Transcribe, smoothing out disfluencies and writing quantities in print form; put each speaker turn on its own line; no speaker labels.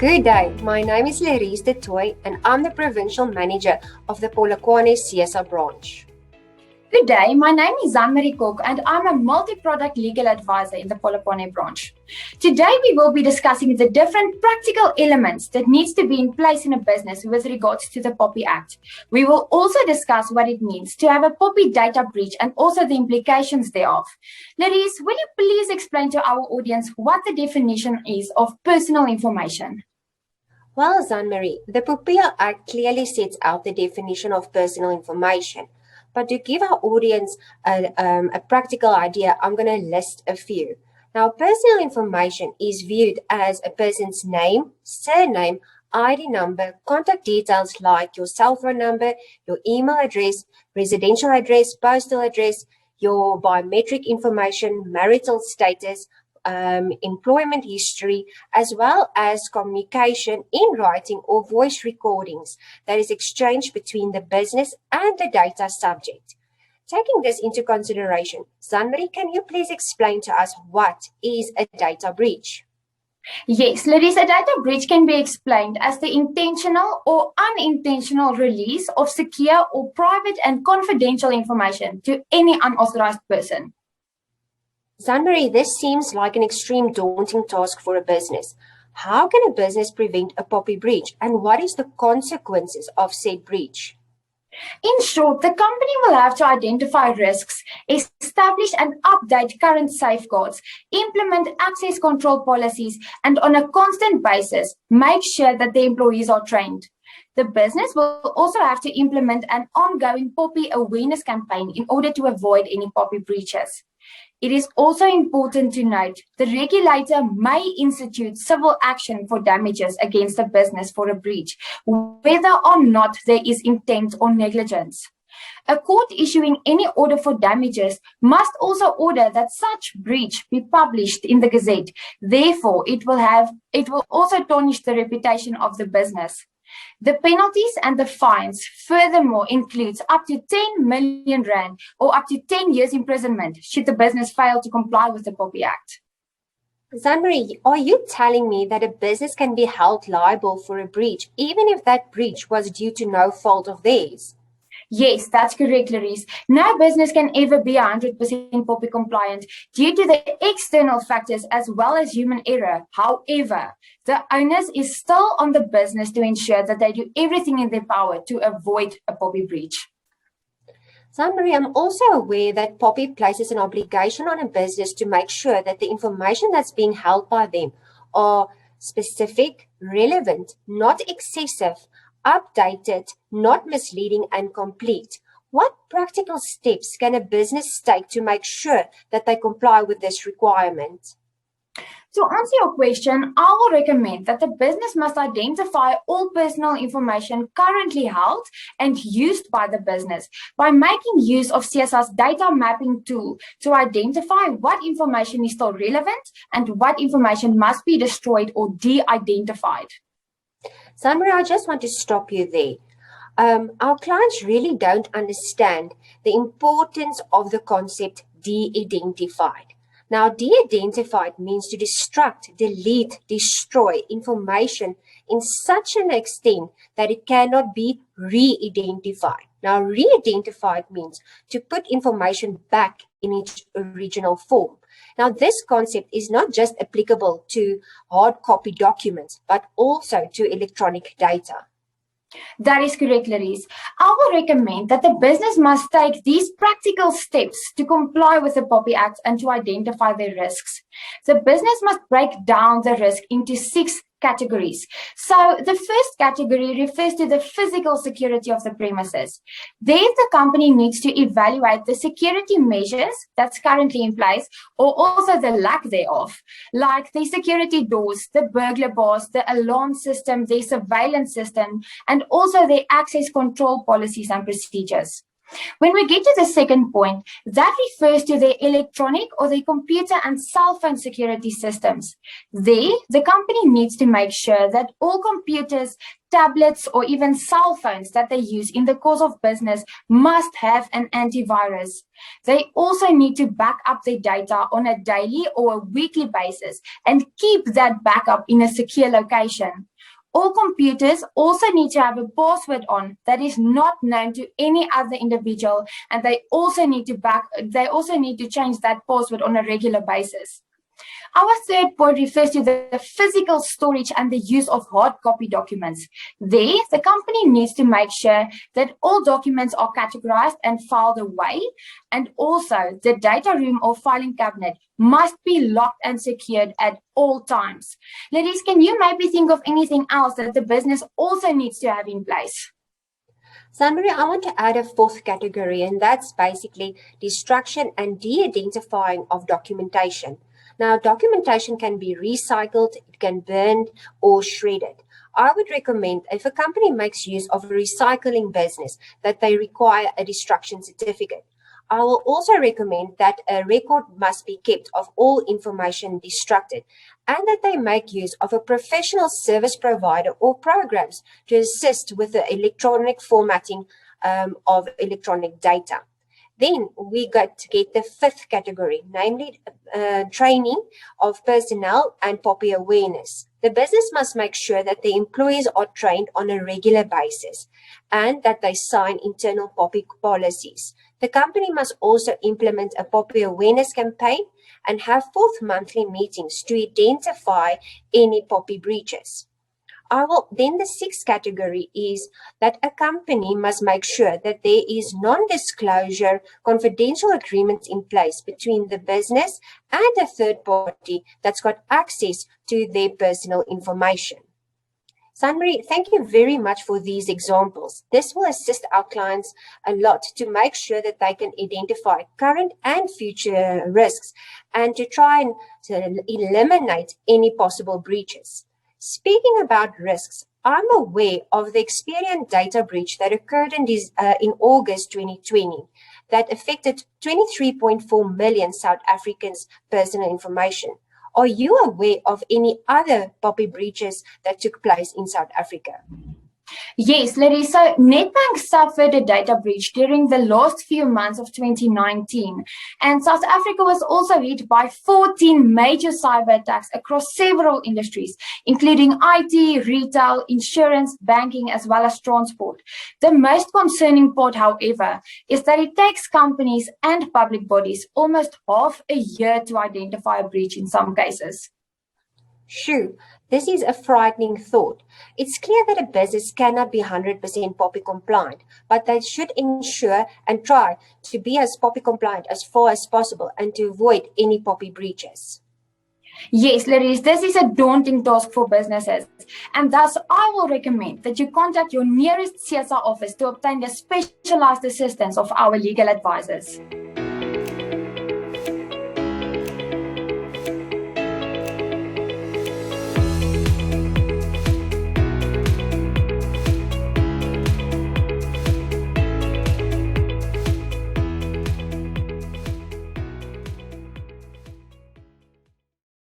Good day, my name is Laurisé Toit and I'm the Provincial Manager of the Polokwane SEESA branch.
Good day, my name is Zan-Mari Kok and I'm a multi-product legal advisor in the Polokwane branch. Today we will be discussing the different practical elements that needs to be in place in a business with regards to the POPI Act. We will also discuss what it means to have a POPI data breach and also the implications thereof. Laurisé, will you please explain to our audience what the definition is of personal information?
Well, Zan-Mari, the POPIA Act clearly sets out the definition of personal information. But to give our audience a practical idea, I'm going to list a few. Now, personal information is viewed as a person's name, surname, ID number, contact details like your cell phone number, your email address, residential address, postal address, your biometric information, marital status, employment history, as well as communication in writing or voice recordings that is exchanged between the business and the data subject. Taking this into consideration, Zan-Mari, can you please explain to us what is a data breach?
Yes, Laurisé, a data breach can be explained as the intentional or unintentional release of secure or private and confidential information to any unauthorized person.
Zan-Mari, this seems like an extreme daunting task for a business. How can a business prevent a POPI breach, and what is the consequences of said breach?
In short, the company will have to identify risks, establish and update current safeguards, implement access control policies, and on a constant basis, make sure that the employees are trained. The business will also have to implement an ongoing POPI awareness campaign in order to avoid any POPI breaches. It is also important to note the regulator may institute civil action for damages against a business for a breach, whether or not there is intent or negligence. A court issuing any order for damages must also order that such breach be published in the Gazette. Therefore, it will also tarnish the reputation of the business. The penalties and the fines furthermore includes up to 10 million rand or up to 10 years imprisonment should the business fail to comply with the POPI Act.
Zan-Mari, are you telling me that a business can be held liable for a breach even if that breach was due to no fault of theirs?
Yes, that's correct, Laurisé. No business can ever be 100% POPI compliant due to the external factors as well as human error. However, the onus is still on the business to ensure that they do everything in their power to avoid a POPI breach.
Zan-Mari, I'm also aware that POPI places an obligation on a business to make sure that the information that's being held by them are specific, relevant, not excessive, updated, not misleading, and complete. What practical steps can a business take to make sure that they comply with this requirement?
To answer your question, I will recommend that the business must identify all personal information currently held and used by the business by making use of SEESA's data mapping tool to identify what information is still relevant and what information must be destroyed or de-identified.
Zan-Mari, I just want to stop you there. Our clients really don't understand the importance of the concept de-identified. Now, de-identified means to destruct, delete, destroy information in such an extent that it cannot be re-identified. Now, re-identified means to put information back in its original form. Now, this concept is not just applicable to hard copy documents, but also to electronic data.
That is correct, Laurisé. I will recommend that the business must take these practical steps to comply with the POPI Act and to identify their risks. The business must break down the risk into 6 categories. So the first category refers to the physical security of the premises. There, the company needs to evaluate the security measures that's currently in place or also the lack thereof, like the security doors, the burglar bars, the alarm system, the surveillance system, and also the access control policies and procedures. When we get to the second point, that refers to the electronic or the computer and cell phone security systems. There, the company needs to make sure that all computers, tablets, or even cell phones that they use in the course of business must have an antivirus. They also need to back up their data on a daily or a weekly basis and keep that backup in a secure location. All computers also need to have a password on that is not known to any other individual, and they also need to change that password on a regular basis. Our third point refers to the physical storage and the use of hard copy documents. There, the company needs to make sure that all documents are categorized and filed away, and also the data room or filing cabinet must be locked and secured at all times. Ladies, can you maybe think of anything else that the business also needs to have in place?
Zan-Mari, I want to add a fourth category, and that's basically destruction and de-identifying of documentation. Now, documentation can be recycled, it can be burned or shredded. I would recommend if a company makes use of a recycling business that they require a destruction certificate. I will also recommend that a record must be kept of all information destructed and that they make use of a professional service provider or programs to assist with the electronic formatting of electronic data. Then we got to get the fifth category, namely training of personnel and POPI awareness. The business must make sure that the employees are trained on a regular basis and that they sign internal POPI policies. The company must also implement a POPI awareness campaign and have monthly meetings to identify any POPI breaches. Then the sixth category is that a company must make sure that there is non-disclosure confidential agreements in place between the business and a third party that's got access to their personal information. Zan-Mari, thank you very much for these examples. This will assist our clients a lot to make sure that they can identify current and future risks and to try and eliminate any possible breaches. Speaking about risks, I'm aware of the Experian data breach that occurred in August 2020 that affected 23.4 million South Africans' personal information. Are you aware of any other POPI breaches that took place in South Africa?
Yes, Larissa, Nedbank suffered a data breach during the last few months of 2019, and South Africa was also hit by 14 major cyber attacks across several industries, including IT, retail, insurance, banking, as well as transport. The most concerning part, however, is that it takes companies and public bodies almost half a year to identify a breach in some cases.
Sure, this is a frightening thought. It's clear that a business cannot be 100% POPI compliant, but they should ensure and try to be as POPI compliant as far as possible and to avoid any POPI breaches.
Yes, Larissa, this is a daunting task for businesses, and thus I will recommend that you contact your nearest SEESA office to obtain the specialized assistance of our legal advisors.